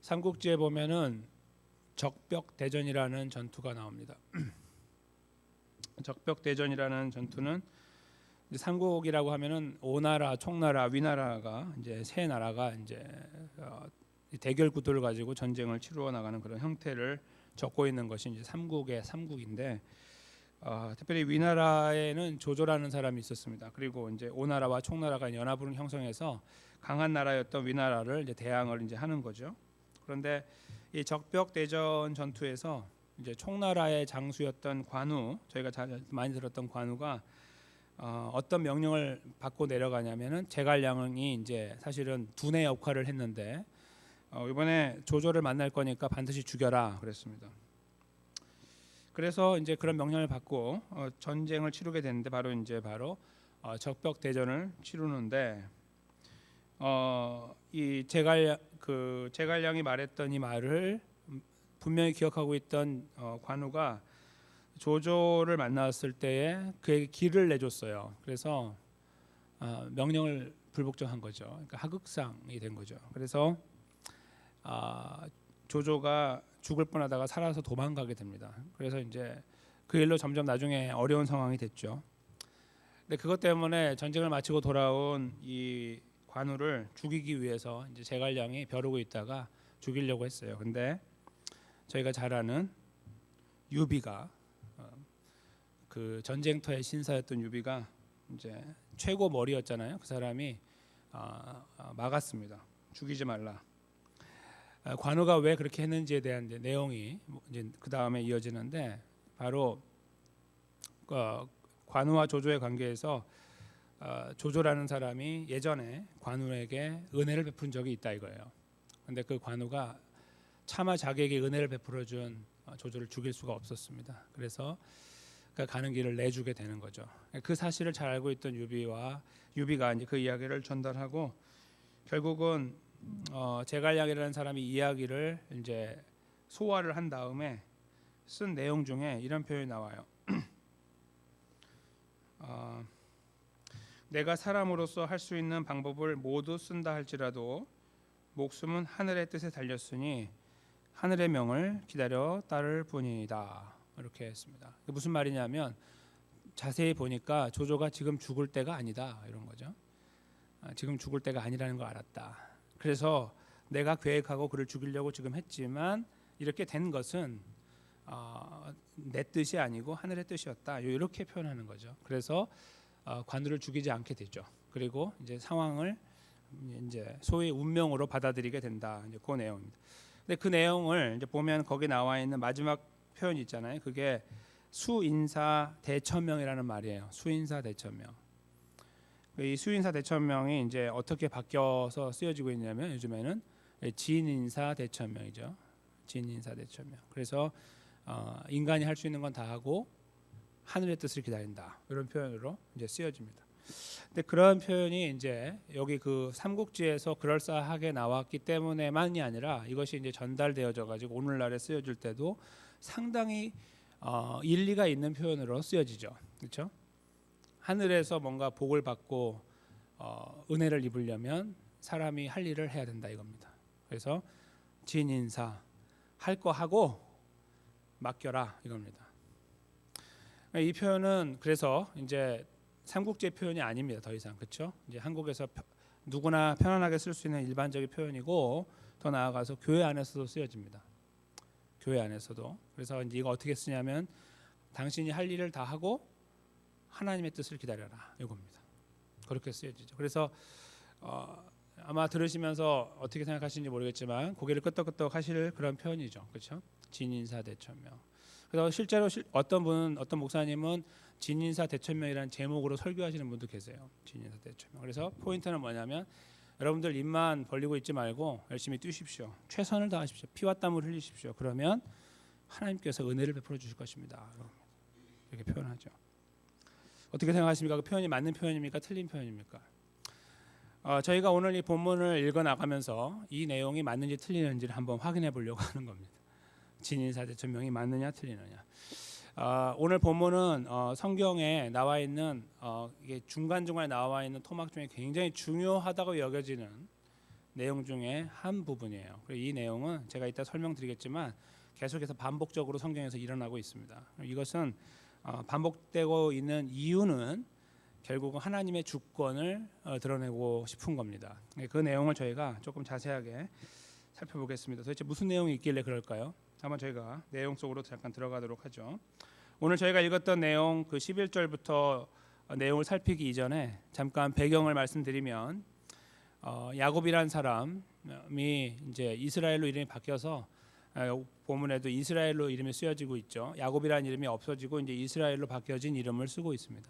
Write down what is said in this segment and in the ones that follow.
삼국지에 보면은 적벽대전이라는 전투가 나옵니다. 적벽대전이라는 전투는 삼국이라고 하면은 오나라, 총나라, 위나라가 이제 세 나라가 이제 대결 구도를 가지고 전쟁을 치루어 나가는 그런 형태를 적고 있는 것이 이제 삼국의 삼국인데, 특별히 위나라에는 조조라는 사람이 있었습니다. 그리고 이제 오나라와 총나라가 연합을 형성해서 강한 나라였던 위나라를 이제 대항을 이제 하는 거죠. 그런데 이 적벽대전 전투에서 이제 총나라의 장수였던 관우, 저희가 많이 들었던 관우가 어떤 명령을 받고 내려가냐면은 제갈량이 이제 사실은 두뇌 역할을 했는데 이번에 조조를 만날 거니까 반드시 죽여라 그랬습니다. 그래서 이제 그런 명령을 받고 전쟁을 치르게 되는데 바로 적벽 대전을 치르는데 이 제갈량이 말했던 이 말을 분명히 기억하고 있던 관우가 조조를 만났을 때에 그에게 길을 내줬어요. 그래서 명령을 불복종한 거죠. 그러니까 하극상이 된 거죠. 그래서 조조가 죽을 뻔하다가 살아서 도망가게 됩니다. 그래서 이제 그 일로 점점 나중에 어려운 상황이 됐죠. 근데 그것 때문에 전쟁을 마치고 돌아온 이 관우를 죽이기 위해서 이제 제갈량이 벼르고 있다가 죽이려고 했어요. 근데 저희가 잘 아는 유비가 그 전쟁터의 신사였던 유비가 이제 최고 머리였잖아요. 그 사람이 막았습니다. 죽이지 말라. 관우가 왜 그렇게 했는지에 대한 이제 내용이 이제 그 다음에 이어지는데, 바로 관우와 조조의 관계에서 조조라는 사람이 예전에 관우에게 은혜를 베푼 적이 있다 이거예요. 그런데 그 관우가 차마 자기에게 은혜를 베풀어준 조조를 죽일 수가 없었습니다. 그래서 가는 길을 내주게 되는 거죠. 그 사실을 잘 알고 있던 유비가 이제 그 이야기를 전달하고 결국은 제갈량이라는 사람이 이야기를 이제 소화를 한 다음에 쓴 내용 중에 이런 표현이 나와요. 내가 사람으로서 할 수 있는 방법을 모두 쓴다 할지라도 목숨은 하늘의 뜻에 달렸으니 하늘의 명을 기다려 따를 뿐이다. 이렇게 했습니다. 무슨 말이냐면 자세히 보니까 조조가 지금 죽을 때가 아니다 이런 거죠. 지금 죽을 때가 아니라는 걸 알았다. 그래서 내가 계획하고 그를 죽이려고 지금 했지만 이렇게 된 것은 내 뜻이 아니고 하늘의 뜻이었다. 이렇게 표현하는 거죠. 그래서 관우를 죽이지 않게 되죠. 그리고 이제 상황을 이제 소위 운명으로 받아들이게 된다. 이제 그 내용입니다. 근데 그 내용을 이제 보면 거기 나와 있는 마지막 표현 있잖아요. 그게 수인사 대천명이라는 말이에요. 수인사 대천명. 이 수인사 대천명이 이제 어떻게 바뀌어서 쓰여지고 있냐면 요즘에는 진인사 대천명이죠. 진인사 대천명. 그래서 인간이 할 수 있는 건 다 하고 하늘의 뜻을 기다린다. 이런 표현으로 이제 쓰여집니다. 근데 그런 표현이 이제 여기 그 삼국지에서 그럴싸하게 나왔기 때문에만이 아니라 이것이 이제 전달되어져 가지고 오늘날에 쓰여질 때도 상당히 일리가 있는 표현으로 쓰여지죠. 그렇죠? 하늘에서 뭔가 복을 받고 은혜를 입으려면 사람이 할 일을 해야 된다 이겁니다. 그래서 진인사 할 거 하고 맡겨라 이겁니다. 이 표현은 그래서 이제 삼국지의 표현이 아닙니다. 더 이상. 그렇죠? 이제 한국에서 누구나 편안하게 쓸 수 있는 일반적인 표현이고 더 나아가서 교회 안에서도 쓰여집니다. 교회 안에서도. 그래서 이제 이거 어떻게 쓰냐면 당신이 할 일을 다 하고 하나님의 뜻을 기다려라 이겁니다. 그렇게 쓰여지죠. 그래서 아마 들으시면서 어떻게 생각하시는지 모르겠지만 고개를 끄덕끄덕 하실 그런 표현이죠. 그렇죠? 진인사 대천명. 그래서 실제로 어떤 목사님은 진인사 대천명이라는 제목으로 설교하시는 분도 계세요. 진인사 대천명. 그래서 포인트는 뭐냐면 여러분들 입만 벌리고 있지 말고 열심히 뛰십시오. 최선을 다하십시오. 피와 땀을 흘리십시오. 그러면 하나님께서 은혜를 베풀어 주실 것입니다. 이렇게 표현하죠. 어떻게 생각하십니까? 그 표현이 맞는 표현입니까? 틀린 표현입니까? 저희가 오늘 이 본문을 읽어 나가면서 이 내용이 맞는지 틀리는지를 한번 확인해 보려고 하는 겁니다. 진인사 대천명이 맞느냐 틀리느냐. 오늘 본문은 성경에 나와 있는 이게 중간중간에 나와 있는 토막 중에 굉장히 중요하다고 여겨지는 내용 중에 한 부분이에요. 그리고 이 내용은 제가 이따 설명드리겠지만 계속해서 반복적으로 성경에서 일어나고 있습니다. 이것은 반복되고 있는 이유는 결국은 하나님의 주권을 드러내고 싶은 겁니다. 그 내용을 저희가 조금 자세하게 살펴보겠습니다. 도대체 무슨 내용이 있길래 그럴까요? 한번 저희가 내용 속으로 잠깐 들어가도록 하죠. 오늘 저희가 읽었던 내용 그 11절부터 내용을 살피기 이전에 잠깐 배경을 말씀드리면 야곱이란 사람이 이제 이스라엘로 이름이 바뀌어서 본문에도 이스라엘로 이름이 쓰여지고 있죠. 야곱이라는 이름이 없어지고 이제 이스라엘로 바뀌어진 이름을 쓰고 있습니다.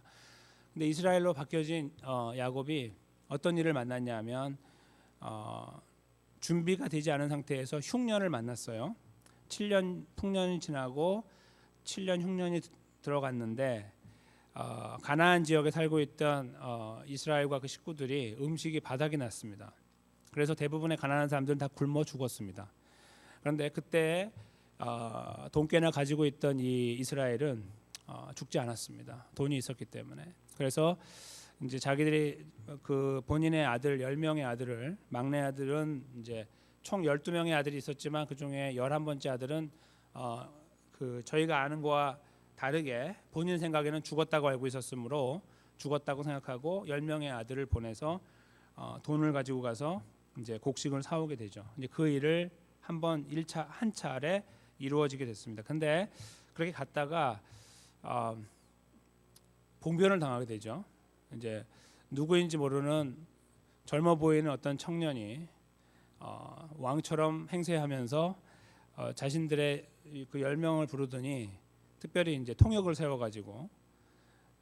근데 이스라엘로 바뀌어진 야곱이 어떤 일을 만났냐면 준비가 되지 않은 상태에서 흉년을 만났어요. 7년 풍년이 지나고 7년 흉년이 들어갔는데 가나안 지역에 살고 있던 이스라엘과 그 식구들이 음식이 바닥이 났습니다. 그래서 대부분의 가나안 사람들은 다 굶어 죽었습니다. 그런데 그때 돈깨나 가지고 있던 이 이스라엘은 죽지 않았습니다. 돈이 있었기 때문에. 그래서 이제 자기들이 그 본인의 아들 10명의 아들을, 막내 아들은 이제 총 12명의 아들이 있었지만 그 중에 11번째 아들은 그 저희가 아는 거와 다르게 본인 생각에는 죽었다고 알고 있었으므로 죽었다고 생각하고 10명의 아들을 보내서 돈을 가지고 가서 이제 곡식을 사오게 되죠. 이제 그 일을 한 차례 이루어지게 됐습니다. 근데 그렇게 갔다가 봉변을 당하게 되죠. 이제 누구인지 모르는 젊어 보이는 어떤 청년이 왕처럼 행세하면서 자신들의 그 10명을 부르더니 특별히 이제 통역을 세워가지고,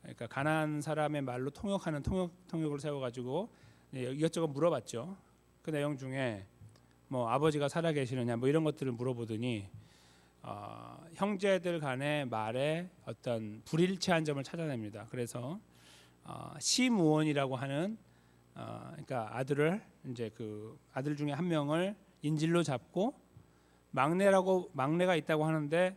그러니까 가나안 사람의 말로 통역하는 통역을 세워가지고 이것저것 물어봤죠. 그 내용 중에 뭐 아버지가 살아계시느냐 뭐 이런 것들을 물어보더니 형제들 간의 말에 어떤 불일치한 점을 찾아냅니다. 그래서 시므온이라고 하는 그러니까 아들을 이제 그 아들 중에 한 명을 인질로 잡고 막내가 있다고 하는데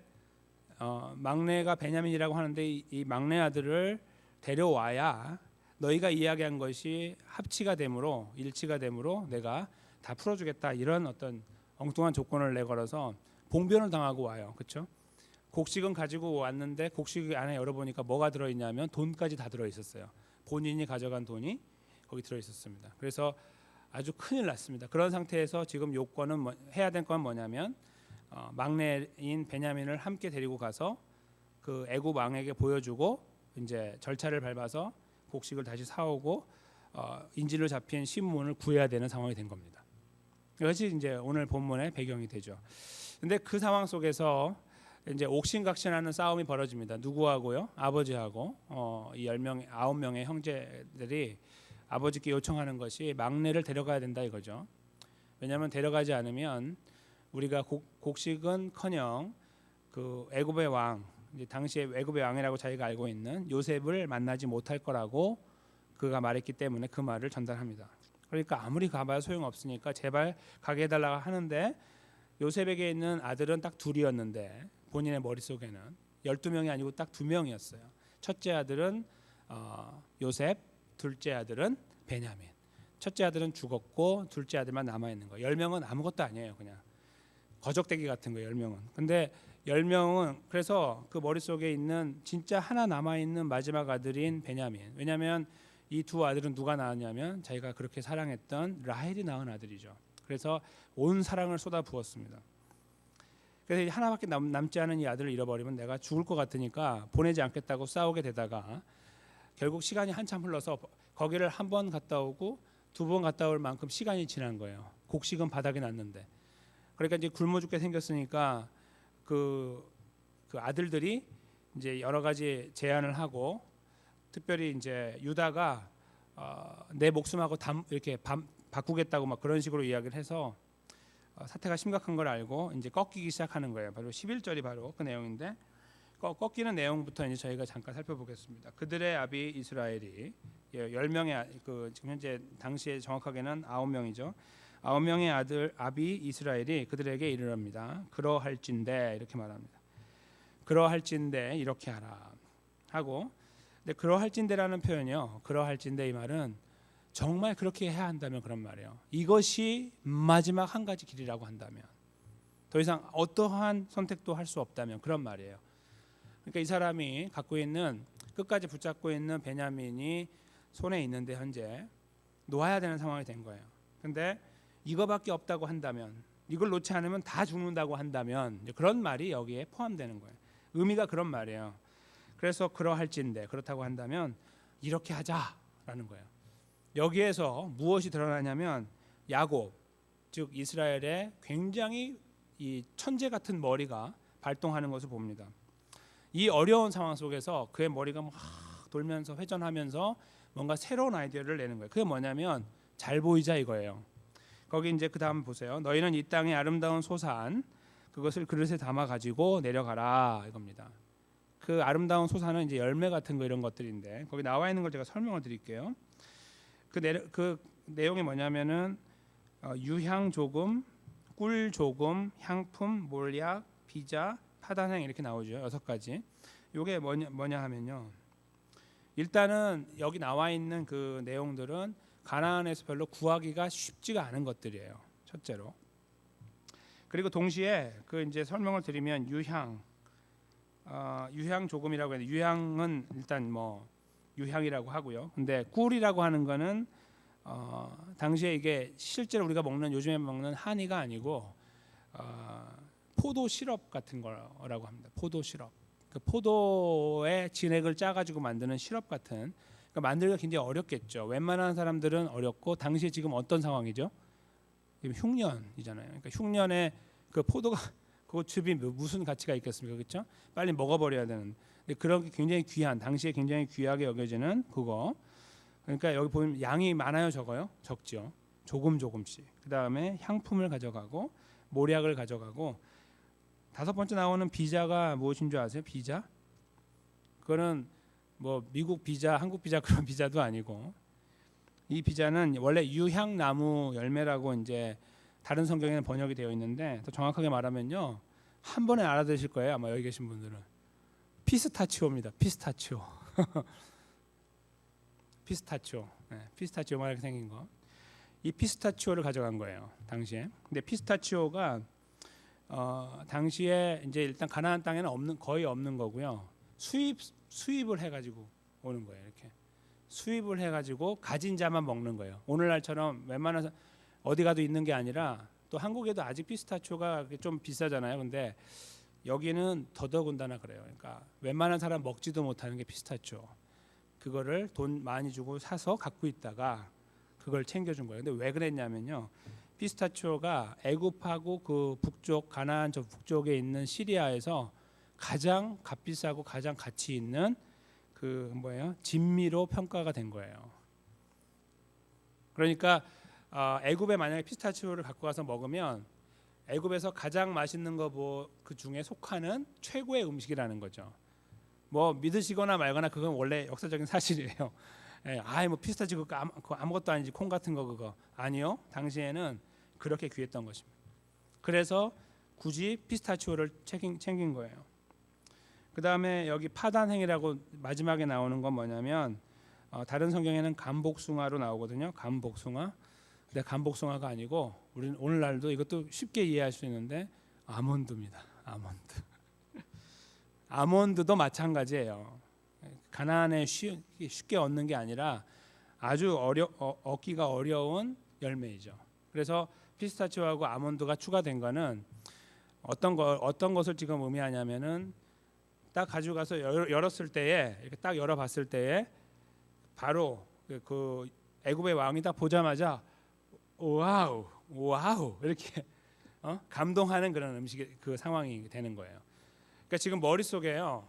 막내가 베냐민이라고 하는데 이 막내 아들을 데려와야 너희가 이야기한 것이 합치가 되므로 일치가 되므로 내가 다 풀어주겠다, 이런 어떤 엉뚱한 조건을 내걸어서 봉변을 당하고 와요. 그렇죠? 곡식은 가지고 왔는데 곡식 안에 열어보니까 뭐가 들어있냐면 돈까지 다 들어있었어요. 본인이 가져간 돈이 거기 들어있었습니다. 그래서 아주 큰일 났습니다. 그런 상태에서 지금 요건은 해야 될 건 뭐냐면 막내인 베냐민을 함께 데리고 가서 그 애굽 왕에게 보여주고 이제 절차를 밟아서 곡식을 다시 사오고 인질로 잡힌 시므온을 구해야 되는 상황이 된 겁니다. 이것이 이제 오늘 본문의 배경이 되죠. 근데 그 상황 속에서 이제 옥신각신하는 싸움이 벌어집니다. 누구하고요? 아버지하고 이 9명의 형제들이 아버지께 요청하는 것이 막내를 데려가야 된다 이거죠. 왜냐하면 데려가지 않으면 우리가 곡식은커녕 그 애굽의 왕, 당시에 애굽의 왕이라고 자기가 알고 있는 요셉을 만나지 못할 거라고 그가 말했기 때문에 그 말을 전달합니다. 그러니까 아무리 가봐야 소용없으니까 제발 가게 해달라고 하는데 요셉에게 있는 아들은 딱 둘이었는데 본인의 머릿속에는 12명이 아니고 딱 2명이었어요. 첫째 아들은 요셉, 둘째 아들은 베냐민. 첫째 아들은 죽었고 둘째 아들만 남아있는 거예요. 10명은 아무것도 아니에요. 그냥 거적대기 같은 거예요. 10명은. 근데 10명은 그래서 그 머릿속에 있는 진짜 하나 남아있는 마지막 아들인 베냐민. 왜냐하면 이 두 아들은 누가 낳았냐면 자기가 그렇게 사랑했던 라헬이 낳은 아들이죠. 그래서 온 사랑을 쏟아 부었습니다. 그래서 하나밖에 남지 않은 이 아들을 잃어버리면 내가 죽을 것 같으니까 보내지 않겠다고 싸우게 되다가 결국 시간이 한참 흘러서 거기를 한 번 갔다 오고 2번 갔다 올 만큼 시간이 지난 거예요. 곡식은 바닥에 났는데. 그러니까 이제 굶어 죽게 생겼으니까 그 아들들이 이제 여러 가지 제안을 하고, 특별히 이제 유다가 내 목숨하고 이렇게 바꾸겠다고 막 그런 식으로 이야기를 해서 사태가 심각한 걸 알고 이제 꺾이기 시작하는 거예요. 바로 11절이 바로 그 내용인데, 꺾이는 내용부터 이제 저희가 잠깐 살펴보겠습니다. 그들의 아비 이스라엘이 10명의 그 지금 현재 당시에 정확하게는 9명이죠. 9명의 아들 아비 이스라엘이 그들에게 이르랍니다. 그러할진대, 이렇게 말합니다. 그러할진대 이렇게 하라 하고, 근데 그러할진대라는 표현이요. 그러할진대 이 말은 정말 그렇게 해야 한다면 그런 말이에요. 이것이 마지막 한 가지 길이라고 한다면, 더 이상 어떠한 선택도 할 수 없다면 그런 말이에요. 그러니까 이 사람이 갖고 있는, 끝까지 붙잡고 있는 베냐민이 손에 있는데 현재 놓아야 되는 상황이 된 거예요. 근데 이거밖에 없다고 한다면, 이걸 놓지 않으면 다 죽는다고 한다면, 그런 말이 여기에 포함되는 거예요. 의미가 그런 말이에요. 그래서 그러할진대, 그렇다고 한다면 이렇게 하자라는 거예요. 여기에서 무엇이 드러나냐면 야곱, 즉 이스라엘의 굉장히 이 천재 같은 머리가 발동하는 것을 봅니다. 이 어려운 상황 속에서 그의 머리가 막 돌면서 회전하면서 뭔가 새로운 아이디어를 내는 거예요. 그게 뭐냐면 잘 보이자 이거예요. 거기 이제 그 다음 보세요. 너희는 이 땅의 아름다운 소산, 그것을 그릇에 담아 가지고 내려가라 이겁니다. 그 아름다운 소산은 이제 열매 같은 거 이런 것들인데, 거기 나와 있는 걸 제가 설명을 드릴게요. 그 내용이 뭐냐면은 유향 조금, 꿀 조금, 향품, 몰약, 비자, 파단향 이렇게 나오죠. 6가지. 이게 뭐냐 하면요. 일단은 여기 나와 있는 그 내용들은 가나안에서 별로 구하기가 쉽지가 않은 것들이에요. 첫째로. 그리고 동시에 그 이제 설명을 드리면 유향 조금이라고 했는데, 유향은 일단 뭐 유향이라고 하고요. 근데 꿀이라고 하는 거는 당시에 이게 실제로 우리가 먹는, 요즘에 먹는 하니가 아니고 포도 시럽 같은 거라고 합니다. 포도 시럽. 그 포도의 진액을 짜가지고 만드는 시럽 같은. 그러니까 만들기가 굉장히 어렵겠죠. 웬만한 사람들은 어렵고, 당시에 지금 어떤 상황이죠? 지금 흉년이잖아요. 그러니까 흉년에 그 포도가 그 즙이 무슨 가치가 있겠습니까, 그렇죠? 빨리 먹어버려야 되는. 근데 그런 게 굉장히 귀한, 당시에 굉장히 귀하게 여겨지는 그거. 그러니까 여기 보면 양이 많아요, 적어요? 적죠. 조금씩. 그 다음에 향품을 가져가고, 모략을 가져가고, 5번째 나오는 비자가 무엇인 줄 아세요? 비자? 그거는 뭐 미국 비자, 한국 비자 그런 비자도 아니고, 이 비자는 원래 유향나무 열매라고 이제 다른 성경에는 번역이 되어 있는데, 더 정확하게 말하면요, 한 번에 알아들으실 거예요. 아마 여기 계신 분들은 피스타치오입니다. 피스타치오. 피스타치오. 네, 피스타치오만 생긴 거. 이 피스타치오를 가져간 거예요, 당시에. 근데 피스타치오가 당시에 이제 일단 가나안 땅에는 거의 없는 거고요. 수입을 해가지고 오는 거예요. 이렇게 수입을 해가지고 가진 자만 먹는 거예요. 오늘날처럼 웬만한 어디 가도 있는 게 아니라, 또 한국에도 아직 피스타치오가 좀 비싸잖아요. 근데 여기는 더더군다나 그래요. 그러니까 웬만한 사람 먹지도 못하는 게 피스타치오. 그거를 돈 많이 주고 사서 갖고 있다가 그걸 챙겨준 거예요. 근데 왜 그랬냐면요, 피스타치오가 애굽하고 그 북쪽, 가나안 저 북쪽에 있는 시리아에서 가장 값비싸고 가장 가치 있는 그 진미로 평가가 된 거예요. 그러니까 애굽에 만약에 피스타치오를 갖고 가서 먹으면 애굽에서 가장 맛있는 거 그 중에 속하는 최고의 음식이라는 거죠. 뭐 믿으시거나 말거나 그건 원래 역사적인 사실이에요. 예, 뭐 피스타치오 그거 아무것도 아니지, 콩 같은 거 그거 아니요. 당시에는 그렇게 귀했던 것입니다. 그래서 굳이 피스타치오를 챙긴 거예요. 그 다음에 여기 파단행이라고 마지막에 나오는 건 뭐냐면, 다른 성경에는 감복숭아로 나오거든요. 감복숭아. 근데 감복숭아가 아니고, 우리는 오늘날도 이것도 쉽게 이해할 수 있는데 아몬드입니다. 아몬드. 아몬드도 마찬가지예요. 가나안에 쉽게 얻는 게 아니라 아주 얻기가 어려운 열매이죠. 그래서 피스타치오하고 아몬드가 추가된 거는 어떤 것을 지금 의미하냐면은, 딱 가져가서 열었을 때에, 이렇게 딱 열어봤을 때에 바로 그 애굽의 왕이 딱 보자마자 와우 이렇게 감동하는 그런 음식의 그 상황이 되는 거예요. 그러니까 지금 머릿속에요,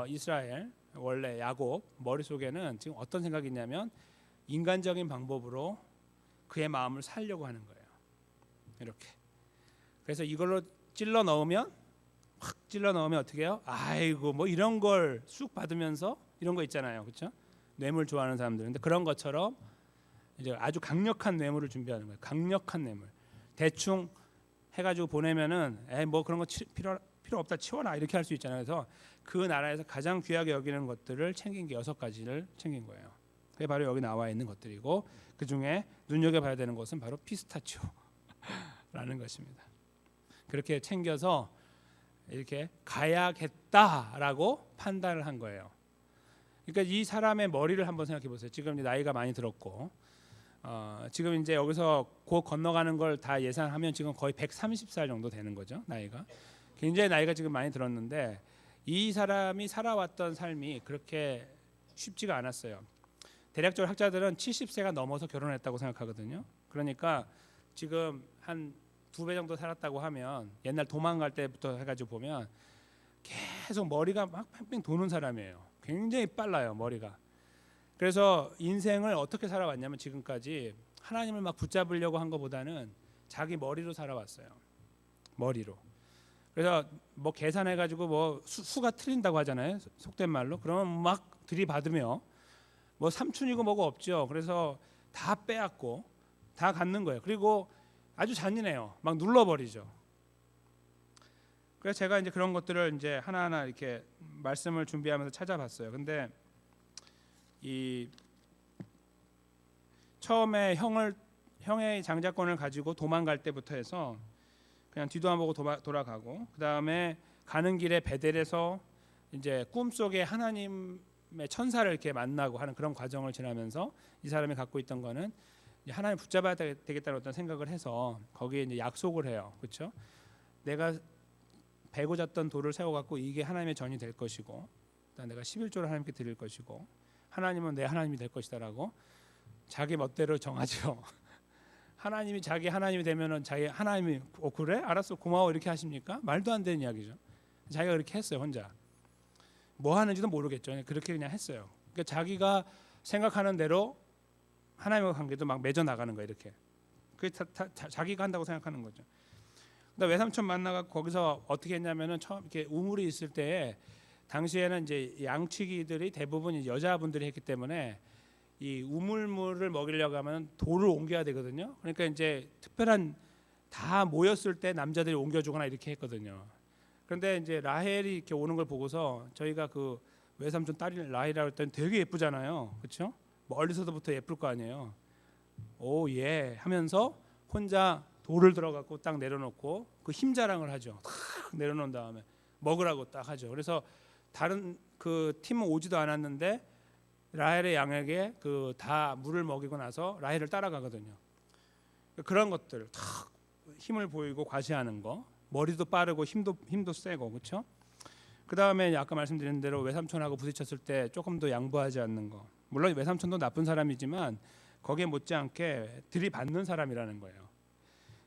이스라엘 원래 야곱 머릿속에는 지금 어떤 생각이 있냐면, 인간적인 방법으로 그의 마음을 살려고 하는 거예요. 이렇게. 그래서 이걸로 찔러 넣으면 어떻게 해요? 아이고 뭐 이런 걸 쑥 받으면서 이런 거 있잖아요, 그렇죠? 뇌물 좋아하는 사람들. 근데 그런 것처럼 이제 아주 강력한 뇌물을 준비하는 거예요. 강력한 뇌물. 대충 해가지고 보내면은 뭐 그런 거 필요 없다, 치워라 이렇게 할 수 있잖아요. 그래서 그 나라에서 가장 귀하게 여기는 것들을 챙긴 게 6가지를 챙긴 거예요. 그게 바로 여기 나와 있는 것들이고 그 중에 눈여겨봐야 되는 것은 바로 피스타치오라는 것입니다. 그렇게 챙겨서 이렇게 가야겠다라고 판단을 한 거예요. 그러니까 이 사람의 머리를 한번 생각해 보세요. 지금 이제 나이가 많이 들었고 지금 이제 여기서 곧 건너가는 걸 다 예상하면 지금 거의 130살 정도 되는 거죠. 나이가 굉장히 나이가 지금 많이 들었는데 이 사람이 살아왔던 삶이 그렇게 쉽지가 않았어요. 대략적으로 학자들은 70세가 넘어서 결혼했다고 생각하거든요. 그러니까 지금 한 2배 정도 살았다고 하면 옛날 도망갈 때부터 해가지고 보면 계속 머리가 막 뺑뺑 도는 사람이에요. 굉장히 빨라요, 머리가. 그래서 인생을 어떻게 살아왔냐면 지금까지 하나님을 막 붙잡으려고 한 것보다는 자기 머리로 살아왔어요. 머리로. 그래서 뭐 계산해가지고 뭐 수가 틀린다고 하잖아요, 속된 말로. 그러면 막 들이받으며 뭐 삼촌이고 뭐고 없죠. 그래서 다 빼앗고 다 갖는 거예요. 그리고 아주 잔인해요. 막 눌러버리죠. 그래서 제가 이제 그런 것들을 이제 하나하나 이렇게 말씀을 준비하면서 찾아봤어요. 근데 이 처음에 형의 장자권을 가지고 도망갈 때부터 해서 그냥 뒤도 안 보고 돌아가고, 그 다음에 가는 길에 베델에서 이제 꿈속에 하나님의 천사를 이렇게 만나고 하는 그런 과정을 지나면서 이 사람이 갖고 있던 거는 하나님 붙잡아야 되겠다는 어떤 생각을 해서 거기에 이제 약속을 해요. 그렇죠? 내가 베고 잤던 돌을 세워 갖고 이게 하나님의 전이 될 것이고, 내가 11조를 하나님께 드릴 것이고, 하나님은 내 하나님이 될 것이다라고 자기 멋대로 정하죠. 하나님이 자기 하나님이 되면은 자기 하나님이 그래? 알았어, 고마워 이렇게 하십니까? 말도 안 되는 이야기죠. 자기가 그렇게 했어요. 혼자 뭐 하는지도 모르겠죠. 그렇게 그냥 했어요. 그러니까 자기가 생각하는 대로 하나님과 관계도 막 맺어 나가는 거예요. 이렇게 그게 자기가 한다고 생각하는 거죠. 근데 외삼촌 만나가 거기서 어떻게 했냐면은 처음 이렇게 우물이 있을 때 당시에는 이제 양치기들이 대부분 여자분들이 했기 때문에 이 우물물을 먹이려고 하면 돌을 옮겨야 되거든요. 그러니까 이제 특별한 다 모였을 때 남자들이 옮겨주거나 이렇게 했거든요. 그런데 이제 라헬이 이렇게 오는 걸 보고서 저희가 그 외삼촌 딸이 라헬이라고 했더니 되게 예쁘잖아요, 그렇죠? 멀리서부터 예쁠 거 아니에요. 오 예 하면서 혼자 돌을 들어갖고 딱 내려놓고 그 힘자랑을 하죠. 탁 내려놓은 다음에 먹으라고 딱 하죠. 그래서 다른 그 팀은 오지도 않았는데 라헬의 양에게 그 다 물을 먹이고 나서 라헬을 따라가거든요. 그런 것들 탁 힘을 보이고 과시하는 거, 머리도 빠르고 힘도 세고, 그렇죠? 그 다음에 아까 말씀드린 대로 외삼촌하고 부딪혔을 때 조금 더 양보하지 않는 거. 물론 외삼촌도 나쁜 사람이지만 거기에 못지않게 들이받는 사람이라는 거예요.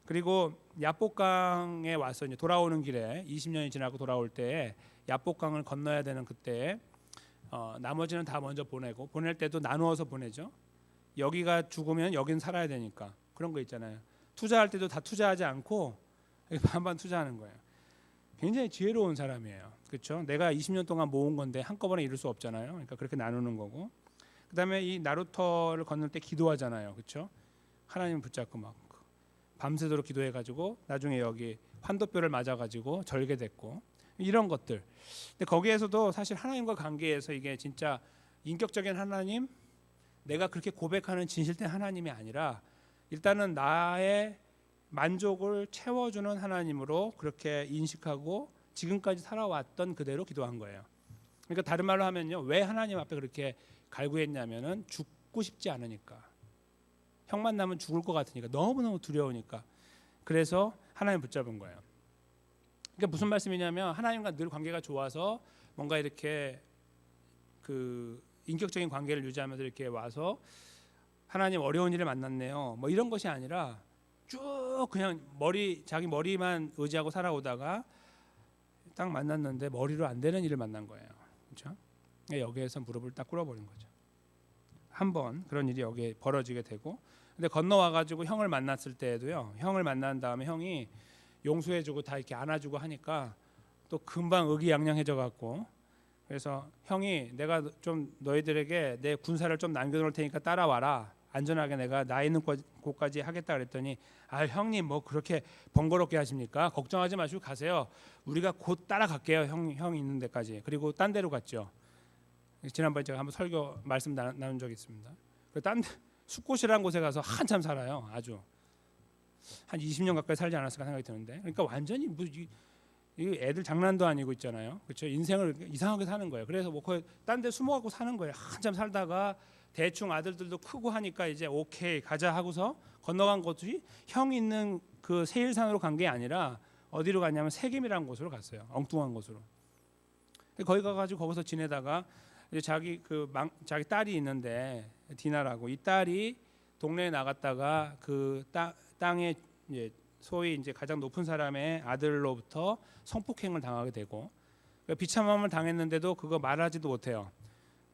그리고 야복강에 와서 이제 돌아오는 길에 20년이 지나고 돌아올 때에 야복강을 건너야 되는 그때 나머지는 다 먼저 보낼 때도 나누어서 보내죠. 여기가 죽으면 여긴 살아야 되니까 그런 거 있잖아요. 투자할 때도 다 투자하지 않고 반반 투자하는 거예요. 굉장히 지혜로운 사람이에요. 그렇죠? 내가 20년 동안 모은 건데 한꺼번에 이룰 수 없잖아요. 그러니까 그렇게 나누는 거고. 그다음에 이 나루터를 건널 때 기도하잖아요. 그렇죠? 하나님 붙잡고 막 밤새도록 기도해가지고 나중에 여기 환도뼈를 맞아가지고 절개됐고 이런 것들. 근데 거기에서도 사실 하나님과 관계에서 이게 진짜 인격적인 하나님, 내가 그렇게 고백하는 진실된 하나님이 아니라 일단은 나의 만족을 채워주는 하나님으로 그렇게 인식하고 지금까지 살아왔던 그대로 기도한 거예요. 그러니까 다른 말로 하면요, 왜 하나님 앞에 그렇게 갈구했냐면은 죽고 싶지 않으니까, 형 만나면 죽을 것 같으니까, 너무너무 두려우니까. 그래서 하나님 붙잡은 거예요. 그러니까 무슨 말씀이냐면 하나님과 늘 관계가 좋아서 뭔가 이렇게 그 인격적인 관계를 유지하면서 이렇게 와서 하나님 어려운 일을 만났네요, 뭐 이런 것이 아니라 쭉 그냥 자기 머리만 의지하고 살아오다가 딱 만났는데 머리로 안 되는 일을 만난 거예요. 그렇죠? 여기에서 무릎을 딱 꿇어버린 거죠. 한번 그런 일이 여기에 벌어지게 되고, 근데 건너와 가지고 형을 만났을 때에도요, 형을 만난 다음에 형이 용서해주고 다 이렇게 안아주고 하니까 또 금방 의기양양해져 갖고, 그래서 형이 내가 좀 너희들에게 내 군사를 좀 남겨놓을 테니까 따라와라, 안전하게 내가 나 있는 곳까지 하겠다 그랬더니, 아 형님 뭐 그렇게 번거롭게 하십니까? 걱정하지 마시고 가세요. 우리가 곧 따라갈게요. 형 있는 데까지. 그리고 딴 데로 갔죠. 지난번에 제가 한번 설교 말씀 나눈 적이 있습니다. 딴 숲곳이라는 곳에 가서 한참 살아요. 아주 한 20년 가까이 살지 않았을까 생각이 드는데, 그러니까 완전히 이 애들 장난도 아니고 있잖아요. 그렇죠? 인생을 이상하게 사는 거예요. 그래서 뭐 거의 딴 데 숨어갖고 사는 거예요. 한참 살다가 대충 아들들도 크고 하니까 이제 오케이 가자 하고서 건너간 곳이 형 있는 그 세일산으로 간 게 아니라 어디로 갔냐면 세겜이라는 곳으로 갔어요. 엉뚱한 곳으로. 거기 가가지고 거기서 지내다가 이제 자기 딸이 있는데 디나라고, 이 딸이 동네에 나갔다가 그 땅에 이제 소위 이제 가장 높은 사람의 아들로부터 성폭행을 당하게 되고, 비참함을 당했는데도 그거 말하지도 못해요.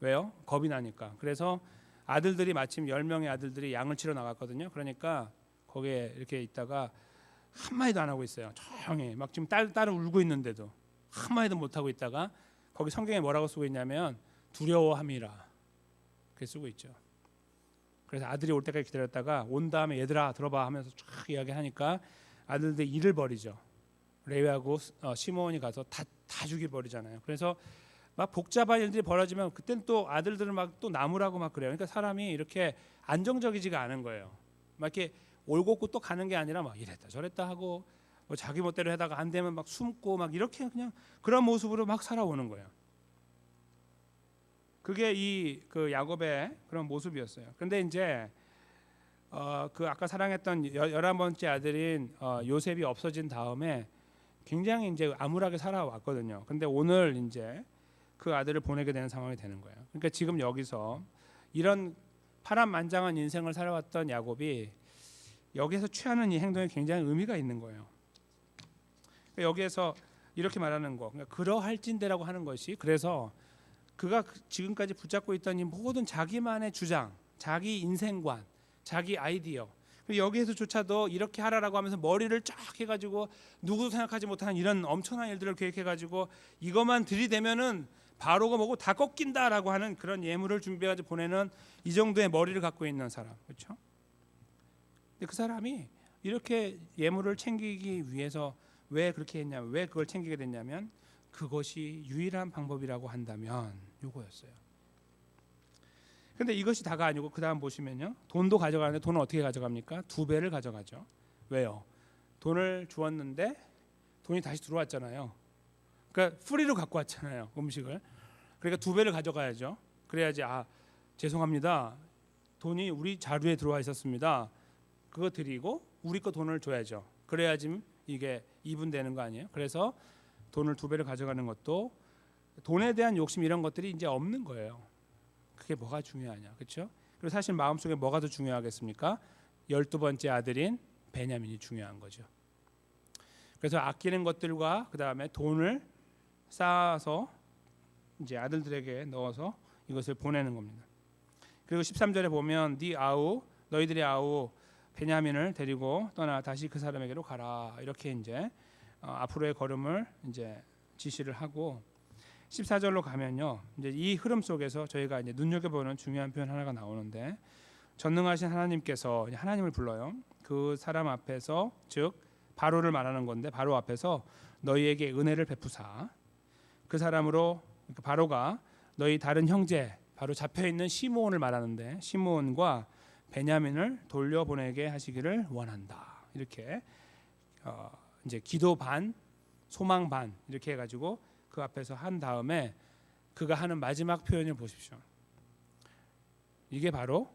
왜요? 겁이 나니까. 그래서 아들들이 마침 10명의 아들들이 양을 치러 나갔거든요. 그러니까 거기에 이렇게 있다가 한마디도 안 하고 있어요. 조용히 막 지금 딸은 울고 있는데도 한마디도 못 하고 있다가 거기 성경에 뭐라고 쓰고 있냐면 두려워함이라 그렇게 쓰고 있죠. 그래서 아들이 올 때까지 기다렸다가 온 다음에 얘들아 들어봐 하면서 쫙 이야기하니까 아들들이 일을 벌이죠. 레위하고 시므온이 가서 다 죽여버리잖아요. 그래서 막 복잡한 일들이 벌어지면 그때는 또 아들들은 막 또 나무라고 막 그래요. 그러니까 사람이 이렇게 안정적이지가 않은 거예요. 막 이렇게 올곧고 또 가는 게 아니라 막 이랬다 저랬다 하고 뭐 자기 멋대로 하다가 안 되면 막 숨고 막 이렇게 그냥 그런 모습으로 막 살아오는 거예요. 그게 그 야곱의 그런 모습이었어요. 그런데 이제 그 아까 사랑했던 11번째 아들인 요셉이 없어진 다음에 굉장히 이제 암울하게 살아왔거든요. 근데 오늘 이제 그 아들을 보내게 되는 상황이 되는 거예요. 그러니까 지금 여기서 이런 파란만장한 인생을 살아왔던 야곱이 여기서 취하는 이 행동에 굉장히 의미가 있는 거예요. 그러니까 여기에서 이렇게 말하는 거, 그러니까 그러할진대라고 하는 것이, 그래서 그가 지금까지 붙잡고 있던 이 모든 자기만의 주장, 자기 인생관, 자기 아이디어, 여기에서조차도 이렇게 하라라고 하면서 머리를 쫙 해가지고 누구도 생각하지 못하는 이런 엄청난 일들을 계획해가지고 이것만 들이대면은 바로가 뭐고 다 꺾인다라고 하는 그런 예물을 준비해가지고 보내는 이 정도의 머리를 갖고 있는 사람, 그렇죠? 근데 그 사람이 이렇게 예물을 챙기기 위해서 왜 그렇게 했냐면, 왜 그걸 챙기게 됐냐면 그것이 유일한 방법이라고 한다면 요거였어요. 근데 이것이 다가 아니고 그 다음 보시면요, 돈도 가져가는데 돈을 어떻게 가져갑니까? 2배를 가져가죠. 왜요? 돈을 주었는데 돈이 다시 들어왔잖아요. 그러니까 프리로 갖고 왔잖아요, 음식을. 그러니까 2배를 가져가야죠. 그래야지 죄송합니다, 돈이 우리 자루에 들어와 있었습니다, 그거 드리고 우리 거 돈을 줘야죠. 그래야지 이게 이분되는 거 아니에요? 그래서 돈을 2배를 가져가는 것도 돈에 대한 욕심 이런 것들이 이제 없는 거예요. 그게 뭐가 중요하냐, 그렇죠? 그리고 사실 마음속에 뭐가 더 중요하겠습니까? 12번째 아들인 베냐민이 중요한 거죠. 그래서 아끼는 것들과 그 다음에 돈을 쌓아서 이제 아들들에게 넣어서 이것을 보내는 겁니다. 그리고 13절에 보면 너희들의 아우 베냐민을 데리고 떠나 다시 그 사람에게로 가라, 이렇게 이제 앞으로의 걸음을 이제 지시를 하고, 14절로 가면요, 이제 이 흐름 속에서 저희가 이제 눈여겨보는 중요한 표현 하나가 나오는데, 전능하신 하나님께서 하나님을 불러요. 그 사람 앞에서, 즉 바로를 말하는 건데, 바로 앞에서 너희에게 은혜를 베푸사 그 사람으로, 그러니까 바로가 너희 다른 형제, 바로 잡혀 있는 시므온을 말하는데 시므온과 베냐민을 돌려보내게 하시기를 원한다. 이렇게 이제 기도 반, 소망 반 이렇게 해가지고 그 앞에서 한 다음에 그가 하는 마지막 표현을 보십시오. 이게 바로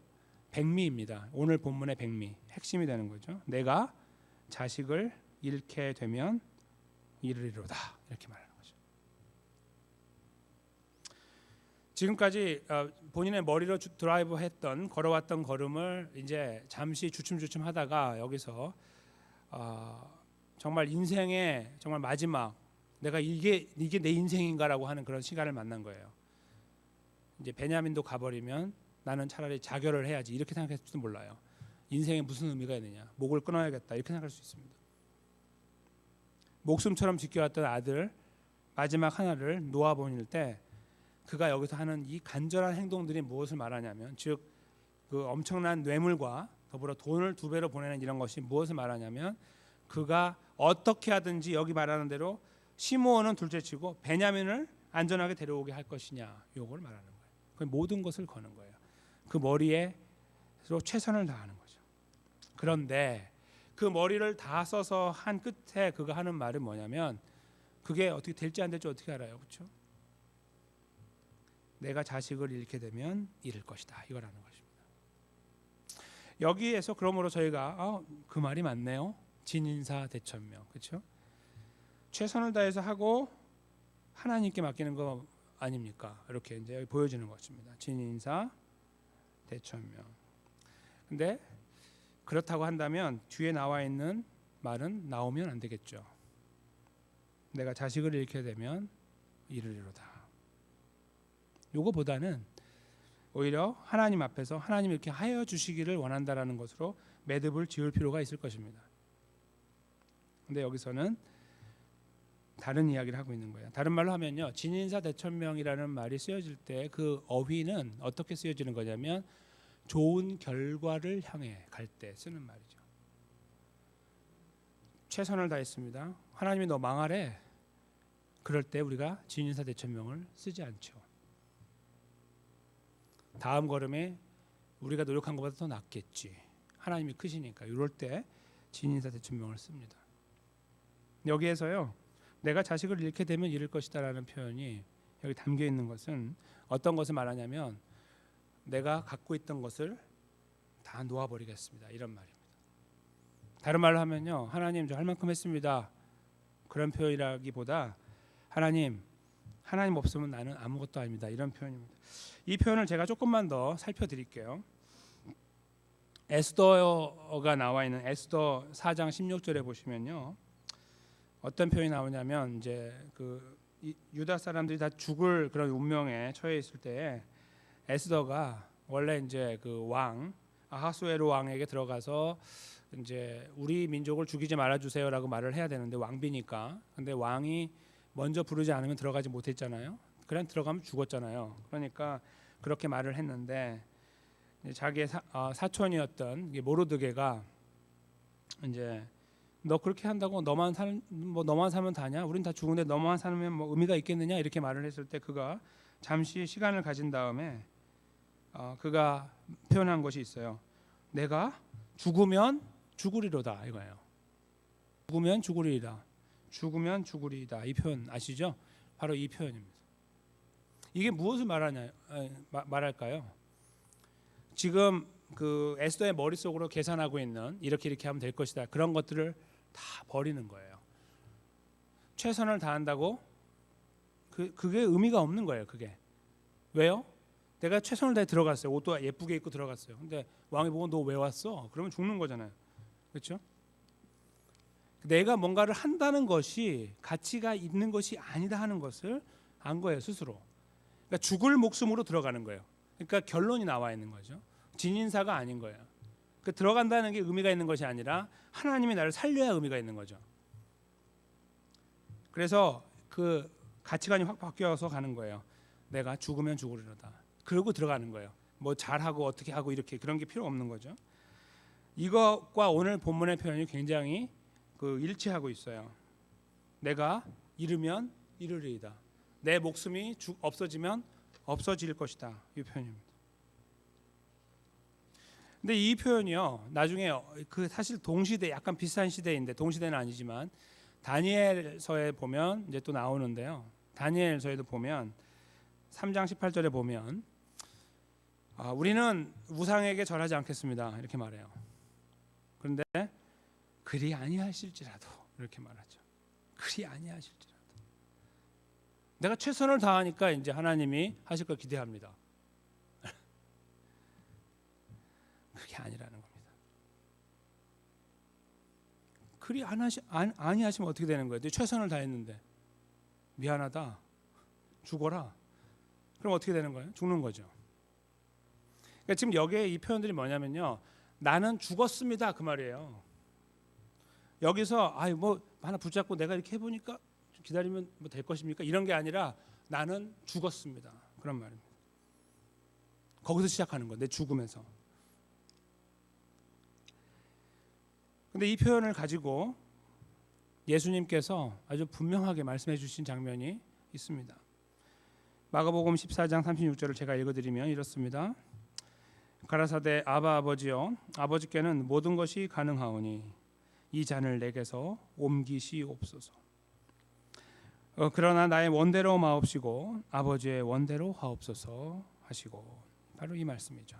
백미입니다. 오늘 본문의 백미, 핵심이 되는 거죠. 내가 자식을 잃게 되면 이르리로다, 이렇게 말하는 거죠. 지금까지 본인의 머리로 드라이브 했던, 걸어왔던 걸음을 이제 잠시 주춤주춤 하다가 여기서 정말 인생의 정말 마지막, 내가 이게 내 인생인가라고 하는 그런 시간을 만난 거예요. 이제 베냐민도 가버리면 나는 차라리 자결을 해야지, 이렇게 생각했을지도 몰라요. 인생에 무슨 의미가 있느냐, 목을 끊어야겠다, 이렇게 생각할 수 있습니다. 목숨처럼 지켜왔던 아들 마지막 하나를 놓아보낼 때 그가 여기서 하는 이 간절한 행동들이 무엇을 말하냐면, 즉 그 엄청난 뇌물과 더불어 돈을 2배로 보내는 이런 것이 무엇을 말하냐면, 그가 어떻게 하든지 여기 말하는 대로 시므온은 둘째치고 베냐민을 안전하게 데려오게 할 것이냐, 요걸 말하는 거예요. 그 모든 것을 거는 거예요. 그 머리에 최선을 다하는 거죠. 그런데 그 머리를 다 써서 한 끝에 그가 하는 말은 뭐냐면 그게 어떻게 될지 안 될지 어떻게 알아요, 그렇죠? 내가 자식을 잃게 되면 잃을 것이다 이거라는 것입니다. 여기에서 그러므로 저희가 그 말이 맞네요. 진인사 대천명, 그렇죠? 최선을 다해서 하고 하나님께 맡기는 거 아닙니까? 이렇게 이제 보여지는 것입니다. 진인사 대천명. 근데 그렇다고 한다면 뒤에 나와 있는 말은 나오면 안 되겠죠. 내가 자식을 잃게 되면 이르리로다. 요거보다는 오히려 하나님 앞에서 하나님 이렇게 하여 주시기를 원한다라는 것으로 매듭을 지을 필요가 있을 것입니다. 근데 여기서는 다른 이야기를 하고 있는 거예요. 다른 말로 하면요, 진인사 대천명이라는 말이 쓰여질 때 그 어휘는 어떻게 쓰여지는 거냐면 좋은 결과를 향해 갈 때 쓰는 말이죠. 최선을 다했습니다. 하나님이 너 망하래. 그럴 때 우리가 진인사 대천명을 쓰지 않죠. 다음 걸음에 우리가 노력한 것보다 더 낫겠지. 하나님이 크시니까 이럴 때 진인사 대천명을 씁니다. 여기에서요, 내가 자식을 잃게 되면 잃을 것이다라는 표현이 여기 담겨 있는 것은 어떤 것을 말하냐면 내가 갖고 있던 것을 다 놓아버리겠습니다. 이런 말입니다. 다른 말로 하면요, 하나님 저 할 만큼 했습니다. 그런 표현이라기보다 하나님 없으면 나는 아무것도 아닙니다. 이런 표현입니다. 이 표현을 제가 조금만 더 살펴드릴게요. 에스더가 나와 있는 에스더 4장 16절에 보시면요, 어떤 표현이 나오냐면 이제 그 유다 사람들이 다 죽을 그런 운명에 처해 있을 때 에스더가 원래 이제 그 왕 아하수에로 왕에게 들어가서 이제 우리 민족을 죽이지 말아 주세요라고 말을 해야 되는데 왕비니까. 근데 왕이 먼저 부르지 않으면 들어가지 못했잖아요. 그냥 들어가면 죽었잖아요. 그러니까 그렇게 말을 했는데 자기의 사촌이었던 모르드게가 이제 너 그렇게 한다고 너만 살면 다냐? 우린 다 죽은데 너만 살면 뭐 의미가 있겠느냐? 이렇게 말을 했을 때 그가 잠시 시간을 가진 다음에 그가 표현한 것이 있어요. 내가 죽으면 죽으리로다 이거예요. 죽으면 죽으리이다. 죽으면 죽으리이다. 이 표현 아시죠? 바로 이 표현입니다. 이게 무엇을 말할까요? 지금 그 에스더의 머릿속으로 계산하고 있는 이렇게 하면 될 것이다. 그런 것들을 다 버리는 거예요. 최선을 다한다고 그게 의미가 없는 거예요. 그게 왜요? 내가 최선을 다해 들어갔어요. 옷도 예쁘게 입고 들어갔어요. 근데 왕이 보고 너 왜 왔어? 그러면 죽는 거잖아요. 그렇죠? 내가 뭔가를 한다는 것이 가치가 있는 것이 아니다 하는 것을 안 거예요, 스스로. 그러니까 죽을 목숨으로 들어가는 거예요. 그러니까 결론이 나와 있는 거죠. 진인사가 아닌 거예요. 그 들어간다는 게 의미가 있는 것이 아니라 하나님이 나를 살려야 의미가 있는 거죠. 그래서 그 가치관이 확 바뀌어서 가는 거예요. 내가 죽으면 죽으리로다. 그러고 들어가는 거예요. 뭐 잘하고 어떻게 하고 이렇게 그런 게 필요 없는 거죠. 이것과 오늘 본문의 표현이 굉장히 일치하고 있어요. 내가 잃으면 잃으리이다. 내 목숨이 없어지면 없어질 것이다. 이 표현입니다. 근데 이 표현이요, 나중에 그 사실 동시대 약간 비슷한 시대인데 동시대는 아니지만 다니엘서에 보면 이제 또 나오는데요. 다니엘서에도 보면 3장 18절에 보면 우리는 우상에게 절하지 않겠습니다. 이렇게 말해요. 그런데 그리 아니하실지라도 이렇게 말하죠. 그리 아니하실지라도. 내가 최선을 다하니까 이제 하나님이 하실 걸 기대합니다. 그게 아니라는 겁니다. 그리 아니하시면 어떻게 되는 거예요? 최선을 다했는데 미안하다, 죽어라. 그럼 어떻게 되는 거예요? 죽는 거죠. 그러니까 지금 여기에 이 표현들이 뭐냐면요, 나는 죽었습니다 그 말이에요. 여기서 뭐 하나 붙잡고 내가 이렇게 해보니까 기다리면 뭐 될 것입니까? 이런 게 아니라 나는 죽었습니다 그런 말입니다. 거기서 시작하는 거예요. 내 죽음에서. 근데 이 표현을 가지고 예수님께서 아주 분명하게 말씀해 주신 장면이 있습니다. 마가복음 14장 36절을 제가 읽어드리면 이렇습니다. 가라사대 아바 아버지여 아버지께는 모든 것이 가능하오니 이 잔을 내게서 옮기시옵소서. 그러나 나의 원대로 마옵시고 아버지의 원대로 하옵소서 하시고, 바로 이 말씀이죠.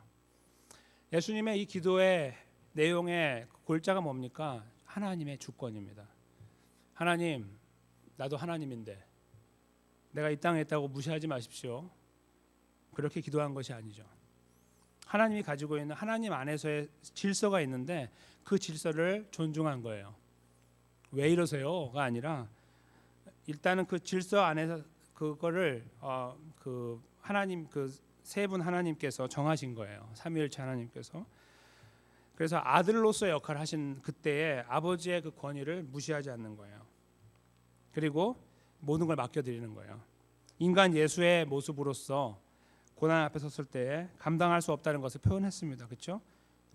예수님의 이 기도의 내용의 골자가 뭡니까? 하나님의 주권입니다. 하나님, 나도 하나님인데 내가 이 땅에 있다고 무시하지 마십시오. 그렇게 기도한 것이 아니죠. 하나님이 가지고 있는 하나님 안에서의 질서가 있는데 그 질서를 존중한 거예요. 왜 이러세요가 아니라 일단은 그 질서 안에서 그거를 그 하나님 그 세 분 하나님께서 정하신 거예요. 삼위일체 하나님께서. 그래서 아들로서 역할을 하신 그때에 아버지의 그 권위를 무시하지 않는 거예요. 그리고 모든 걸 맡겨드리는 거예요. 인간 예수의 모습으로서 고난 앞에 섰을 때 감당할 수 없다는 것을 표현했습니다. 그렇죠?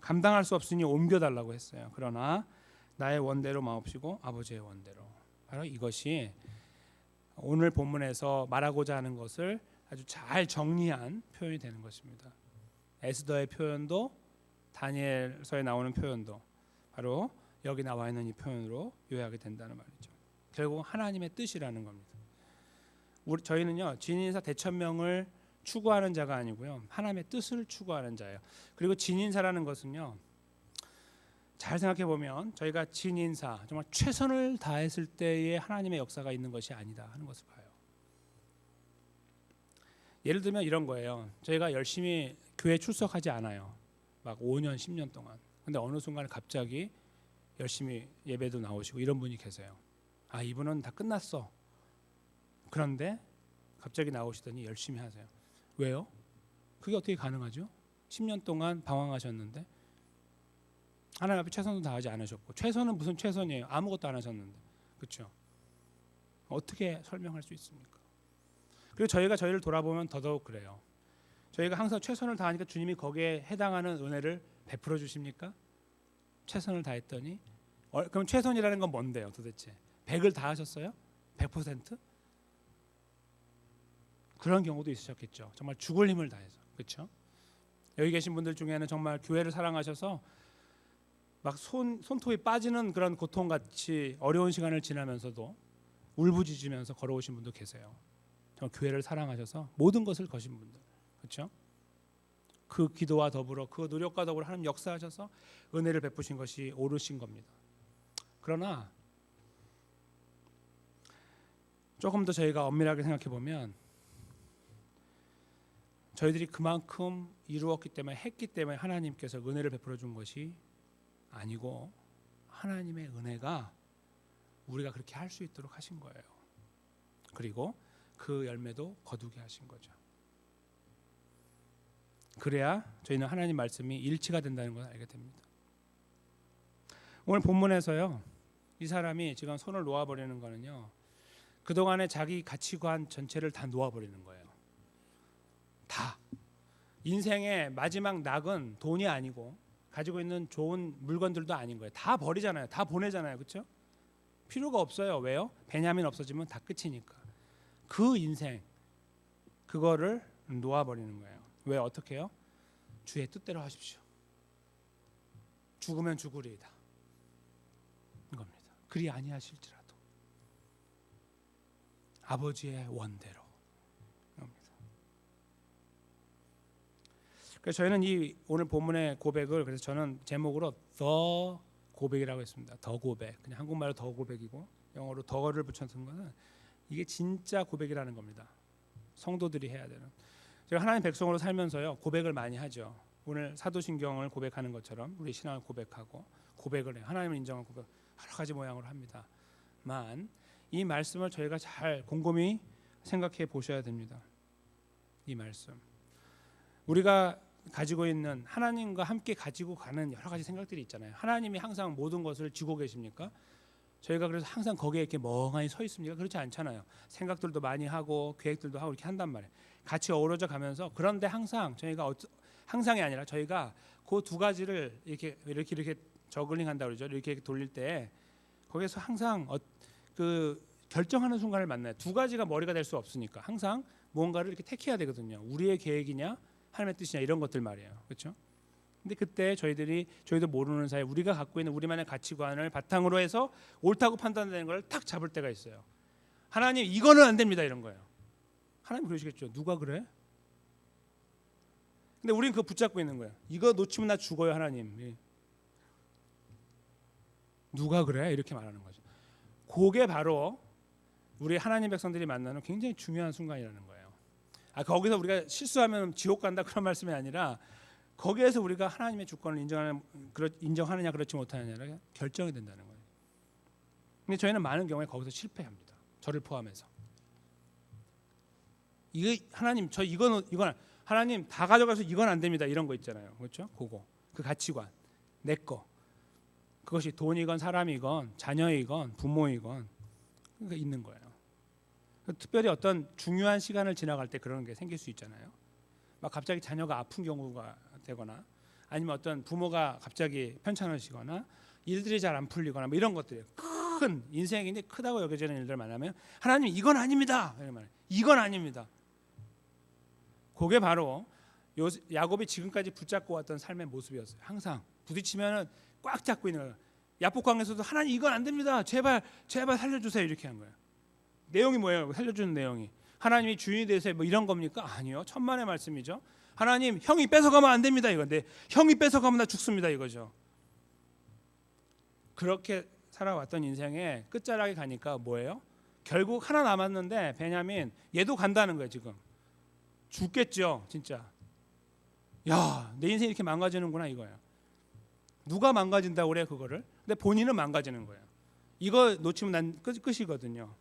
감당할 수 없으니 옮겨달라고 했어요. 그러나 나의 원대로 마옵시고 아버지의 원대로. 바로 이것이 오늘 본문에서 말하고자 하는 것을 아주 잘 정리한 표현이 되는 것입니다. 에스더의 표현도 다니엘서에 나오는 표현도 바로 여기 나와 있는 이 표현으로 요약이 된다는 말이죠. 결국 하나님의 뜻이라는 겁니다. 저희는요 진인사 대천명을 추구하는 자가 아니고요 하나님의 뜻을 추구하는 자예요. 그리고 진인사라는 것은요 잘 생각해 보면 저희가 진인사 정말 최선을 다했을 때의 하나님의 역사가 있는 것이 아니다 하는 것을 봐요. 예를 들면 이런 거예요. 저희가 열심히 교회 출석하지 않아요. 막 5년 10년 동안. 근데 어느 순간에 갑자기 열심히 예배도 나오시고 이런 분이 계세요. 아, 이분은 다 끝났어. 그런데 갑자기 나오시더니 열심히 하세요. 왜요? 그게 어떻게 가능하죠? 10년 동안 방황하셨는데 하나님 앞에 최선도 다하지 않으셨고, 최선은 무슨 최선이에요? 아무것도 안 하셨는데, 그렇죠? 어떻게 설명할 수 있습니까? 그리고 저희가 저희를 돌아보면 더더욱 그래요. 저희가 항상 최선을 다하니까 주님이 거기에 해당하는 은혜를 베풀어 주십니까? 최선을 다했더니 그럼 최선이라는 건 뭔데요 도대체? 100을 다 하셨어요? 100%? 그런 경우도 있으셨겠죠. 정말 죽을 힘을 다해서. 그렇죠? 여기 계신 분들 중에는 정말 교회를 사랑하셔서 막 손톱이 빠지는 그런 고통같이 어려운 시간을 지나면서도 울부짖으면서 걸어오신 분도 계세요. 정말 교회를 사랑하셔서 모든 것을 거신 분들. 그렇죠? 그 기도와 더불어 그 노력과 더불어 하나님 역사하셔서 은혜를 베푸신 것이 옳으신 겁니다. 그러나 조금 더 저희가 엄밀하게 생각해 보면 저희들이 그만큼 이루었기 때문에 했기 때문에 하나님께서 은혜를 베풀어 준 것이 아니고 하나님의 은혜가 우리가 그렇게 할 수 있도록 하신 거예요. 그리고 그 열매도 거두게 하신 거죠. 그래야 저희는 하나님 말씀이 일치가 된다는 걸 알게 됩니다. 오늘 본문에서요 이 사람이 지금 손을 놓아버리는 거는요 그동안의 자기 가치관 전체를 다 놓아버리는 거예요. 다. 인생의 마지막 낙은 돈이 아니고 가지고 있는 좋은 물건들도 아닌 거예요. 다 버리잖아요. 다 보내잖아요. 그렇죠? 필요가 없어요. 왜요? 베냐민 없어지면 다 끝이니까. 그 인생 그거를 놓아버리는 거예요. 왜? 어떻게 해요? 주의 뜻대로 하십시오. 죽으면 죽으리이다 이겁니다. 그리 아니하실지라도 아버지의 원대로 이겁니다. 그래서 저희는 이 오늘 본문의 고백을 그래서 저는 제목으로 더 고백이라고 했습니다. 더 고백. 그냥 한국말로 더 고백이고 영어로 더를 붙여쓴 거는 이게 진짜 고백이라는 겁니다. 성도들이 해야 되는. 제가 하나님 백성으로 살면서요 고백을 많이 하죠. 오늘 사도신경을 고백하는 것처럼 우리 신앙을 고백하고 고백을 해요. 하나님을 인정하고 고백 여러 가지 모양으로 합니다만 이 말씀을 저희가 잘 곰곰이 생각해 보셔야 됩니다. 이 말씀 우리가 가지고 있는 하나님과 함께 가지고 가는 여러 가지 생각들이 있잖아요. 하나님이 항상 모든 것을 쥐고 계십니까? 저희가 그래서 항상 거기에 이렇게 멍하니 서 있습니까? 그렇지 않잖아요. 생각들도 많이 하고 계획들도 하고 이렇게 한단 말이에요. 같이 어우러져 가면서 그런데 항상 저희가 항상이 아니라 저희가 그 두 가지를 이렇게 저글링 한다 그러죠. 이렇게 돌릴 때 거기서 항상 그 결정하는 순간을 만나요. 두 가지가 머리가 될 수 없으니까 항상 뭔가를 이렇게 택해야 되거든요. 우리의 계획이냐 하나님의 뜻이냐 이런 것들 말이에요. 그렇죠? 근데 그때 저희도 모르는 사이에 우리가 갖고 있는 우리만의 가치관을 바탕으로 해서 옳다고 판단되는 걸 탁 잡을 때가 있어요. 하나님 이거는 안 됩니다 이런 거예요. 하나님 그러시겠죠. 누가 그래? 근데 우리는 그거 붙잡고 있는 거예요. 이거 놓치면 나 죽어요 하나님. 누가 그래? 이렇게 말하는 거죠. 그게 바로 우리 하나님 백성들이 만나는 굉장히 중요한 순간이라는 거예요. 거기서 우리가 실수하면 지옥 간다 그런 말씀이 아니라 거기에서 우리가 하나님의 주권을 인정하느냐 그렇지 못하느냐가 결정이 된다는 거예요. 근데 저희는 많은 경우에 거기서 실패합니다. 저를 포함해서. 하나님 저 이건 하나님 다 가져가서 이건 안 됩니다. 이런 거 있잖아요. 그렇죠? 그 가치관 내 거. 그것이 돈이건 사람이건 자녀이건 부모이건 그러니까 있는 거예요. 특별히 어떤 중요한 시간을 지나갈 때 그런 게 생길 수 있잖아요. 막 갑자기 자녀가 아픈 경우가 되거나 아니면 어떤 부모가 갑자기 편찮으시거나 일들이 잘 안 풀리거나 뭐 이런 것들이 큰 인생이 굉장히 크다고 여겨지는 일들 만나면 하나님 이건 아닙니다. 이건 아닙니다. 그게 바로 야곱이 지금까지 붙잡고 왔던 삶의 모습이었어요. 항상 부딪히면은 꽉 잡고 있는 거예요. 야복강에서도 하나님 이건 안 됩니다. 제발 살려주세요 이렇게 한 거예요. 내용이 뭐예요? 살려주는 내용이 하나님이 주인이 되세요 뭐 이런 겁니까? 아니요. 천만의 말씀이죠. 하나님 형이 뺏어가면 안 됩니다 이건데 형이 뺏어가면 나 죽습니다 이거죠. 그렇게 살아왔던 인생의 끝자락에 가니까 뭐예요? 결국 하나 남았는데 베냐민 얘도 간다는 거예요. 지금 죽겠죠 진짜. 야, 내 인생이 이렇게 망가지는구나 이거예요. 누가 망가진다고 그래 그거를? 근데 본인은 망가지는 거예요. 이거 놓치면 난 끝이거든요.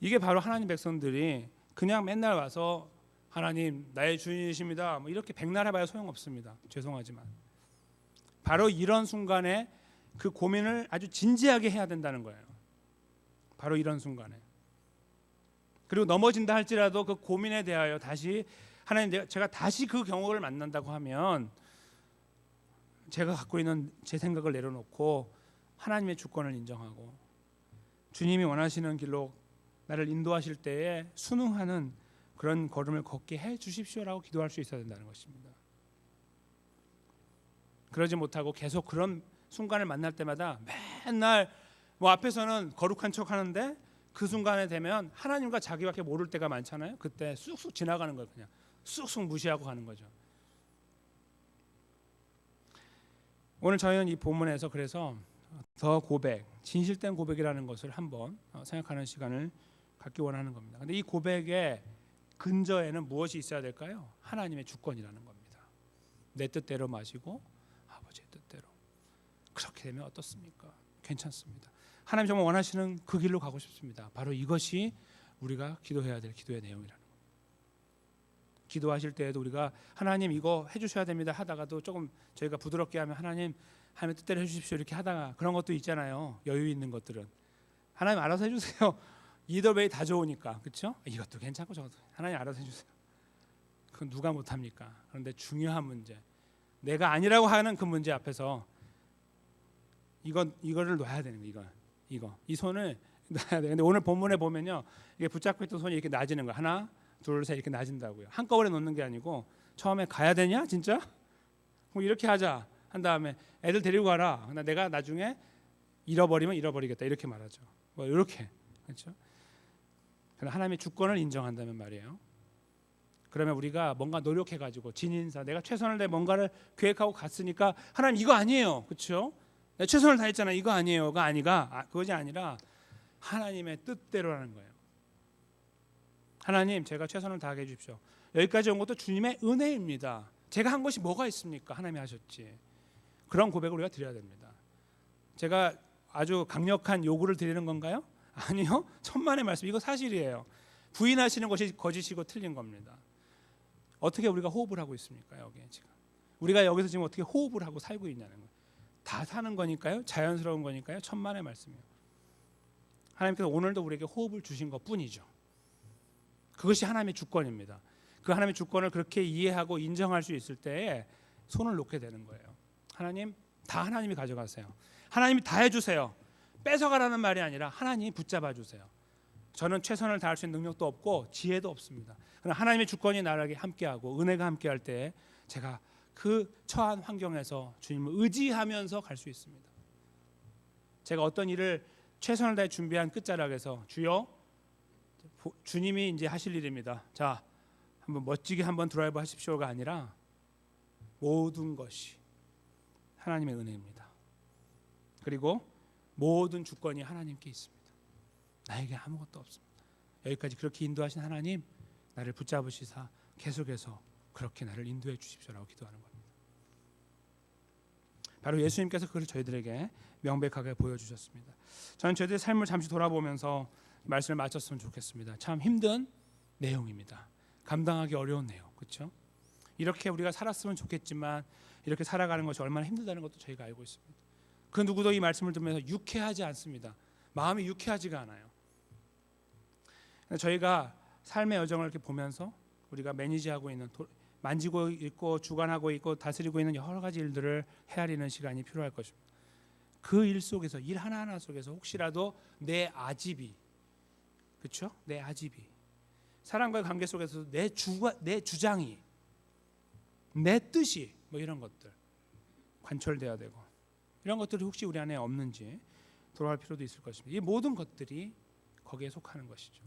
이게 바로 하나님 백성들이 그냥 맨날 와서 하나님 나의 주인이십니다 뭐 이렇게 백날 해봐야 소용없습니다. 죄송하지만 바로 이런 순간에 그 고민을 아주 진지하게 해야 된다는 거예요. 바로 이런 순간에. 그리고 넘어진다 할지라도 그 고민에 대하여 다시 하나님 제가 다시 그 경험을 만난다고 하면 제가 갖고 있는 제 생각을 내려놓고 하나님의 주권을 인정하고 주님이 원하시는 길로 나를 인도하실 때에 순응하는 그런 걸음을 걷게 해 주십시오라고 기도할 수 있어야 된다는 것입니다. 그러지 못하고 계속 그런 순간을 만날 때마다 맨날 뭐 앞에서는 거룩한 척 하는데 그 순간에 되면 하나님과 자기밖에 모를 때가 많잖아요. 그때 쑥쑥 지나가는 거예요. 그냥 쑥쑥 무시하고 가는 거죠. 오늘 저희는 이 본문에서 그래서 더 고백, 진실된 고백이라는 것을 한번 생각하는 시간을 갖기 원하는 겁니다. 근데 이 고백의 근저에는 무엇이 있어야 될까요? 하나님의 주권이라는 겁니다. 내 뜻대로 마시고 아버지의 뜻대로. 그렇게 되면 어떻습니까? 괜찮습니다. 하나님 정말 원하시는 그 길로 가고 싶습니다. 바로 이것이 우리가 기도해야 될 기도의 내용이라는 겁니다. 기도하실 때에도 우리가 하나님 이거 해주셔야 됩니다 하다가도 조금 저희가 부드럽게 하면 하나님 뜻대로 해주십시오 이렇게 하다가 그런 것도 있잖아요. 여유 있는 것들은 하나님 알아서 해주세요. 이더웨이 다 좋으니까 그렇죠? 이것도 괜찮고 저것도 하나님 알아서 해주세요. 그건 누가 못합니까? 그런데 중요한 문제 내가 아니라고 하는 그 문제 앞에서 이거를 놔야 되는 거예요. 이 손을 놔야 돼. 근데 오늘 본문에 보면요 이게 붙잡고 있던 손이 이렇게 낮아지는 거예요. 하나 둘 셋 이렇게 낮은다고요. 한꺼번에 놓는 게 아니고 처음에 가야 되냐 진짜? 그럼 이렇게 하자 한 다음에 애들 데리고 가라. 내가 나중에 잃어버리면 잃어버리겠다 이렇게 말하죠. 뭐 이렇게 그렇죠? 하나님의 주권을 인정한다면 말이에요. 그러면 우리가 뭔가 노력해가지고 진인사 내가 최선을 다해 뭔가를 계획하고 갔으니까 하나님 이거 아니에요, 그렇죠? 내가 최선을 다했잖아 이거 아니에요가 그것이 아니라 하나님의 뜻대로라는 거예요. 하나님 제가 최선을 다하게 해주십시오. 여기까지 온 것도 주님의 은혜입니다. 제가 한 것이 뭐가 있습니까? 하나님이 하셨지. 그런 고백을 우리가 드려야 됩니다. 제가 아주 강력한 요구를 드리는 건가요? 아니요. 천만의 말씀. 이거 사실이에요. 부인하시는 것이 거짓이고 틀린 겁니다. 어떻게 우리가 호흡을 하고 있습니까? 여기에 지금 우리가 여기서 지금 어떻게 호흡을 하고 살고 있냐는 거예요. 다 사는 거니까요. 자연스러운 거니까요. 천만의 말씀이에요. 하나님께서 오늘도 우리에게 호흡을 주신 것뿐이죠. 그것이 하나님의 주권입니다. 그 하나님의 주권을 그렇게 이해하고 인정할 수 있을 때에 손을 놓게 되는 거예요. 하나님 다 하나님이 가져가세요. 하나님이 다 해주세요. 뺏어가라는 말이 아니라 하나님이 붙잡아 주세요. 저는 최선을 다할 수 있는 능력도 없고 지혜도 없습니다. 그러나 하나님의 주권이 나에게 함께하고 은혜가 함께할 때 제가 그 처한 환경에서 주님을 의지하면서 갈 수 있습니다. 제가 어떤 일을 최선을 다해 준비한 끝자락에서 주여, 주님이 이제 하실 일입니다. 자, 한번 멋지게 한번 드라이브 하십시오가 아니라 모든 것이 하나님의 은혜입니다. 그리고 모든 주권이 하나님께 있습니다. 나에게 아무것도 없습니다. 여기까지 그렇게 인도하신 하나님, 나를 붙잡으시사 계속해서 그렇게 나를 인도해 주십시오라고 기도하는 겁니다. 바로 예수님께서 그걸 저희들에게 명백하게 보여주셨습니다. 저는 저희들의 삶을 잠시 돌아보면서 말씀을 마쳤으면 좋겠습니다. 참 힘든 내용입니다. 감당하기 어려운 내용, 그렇죠? 이렇게 우리가 살았으면 좋겠지만 이렇게 살아가는 것이 얼마나 힘들다는 것도 저희가 알고 있습니다. 그 누구도 이 말씀을 들으면서 유쾌하지 않습니다. 마음이 유쾌하지가 않아요. 저희가 삶의 여정을 이렇게 보면서 우리가 매니지하고 있는, 만지고 있고 주관하고 있고 다스리고 있는 여러 가지 일들을 헤아리는 시간이 필요할 것입니다. 그 일 속에서, 일 하나하나 속에서 혹시라도 내 아집이, 그렇죠? 내 아집이, 사람과의 관계 속에서 내 주장이, 내 뜻이, 뭐 이런 것들 관철돼야 되고, 이런 것들이 혹시 우리 안에 없는지 돌아갈 필요도 있을 것입니다. 이 모든 것들이 거기에 속하는 것이죠.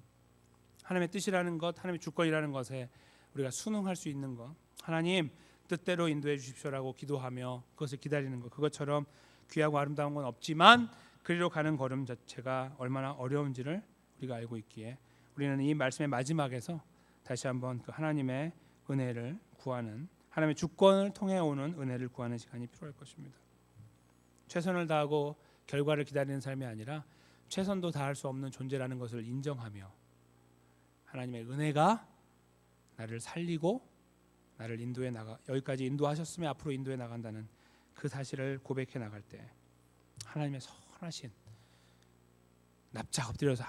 하나님의 뜻이라는 것, 하나님의 주권이라는 것에 우리가 순응할 수 있는 것, 하나님 뜻대로 인도해 주십시오라고 기도하며 그것을 기다리는 것, 그것처럼 귀하고 아름다운 건 없지만 그리로 가는 걸음 자체가 얼마나 어려운지를 우리가 알고 있기에 우리는 이 말씀의 마지막에서 다시 한번 그 하나님의 은혜를 구하는, 하나님의 주권을 통해 오는 은혜를 구하는 시간이 필요할 것입니다. 최선을 다하고 결과를 기다리는 삶이 아니라 최선도 다할 수 없는 존재라는 것을 인정하며 하나님의 은혜가 나를 살리고 나를 인도해 나가, 여기까지 인도하셨으며 앞으로 인도해 나간다는 그 사실을 고백해 나갈 때 하나님의 선하신, 납작 엎드려서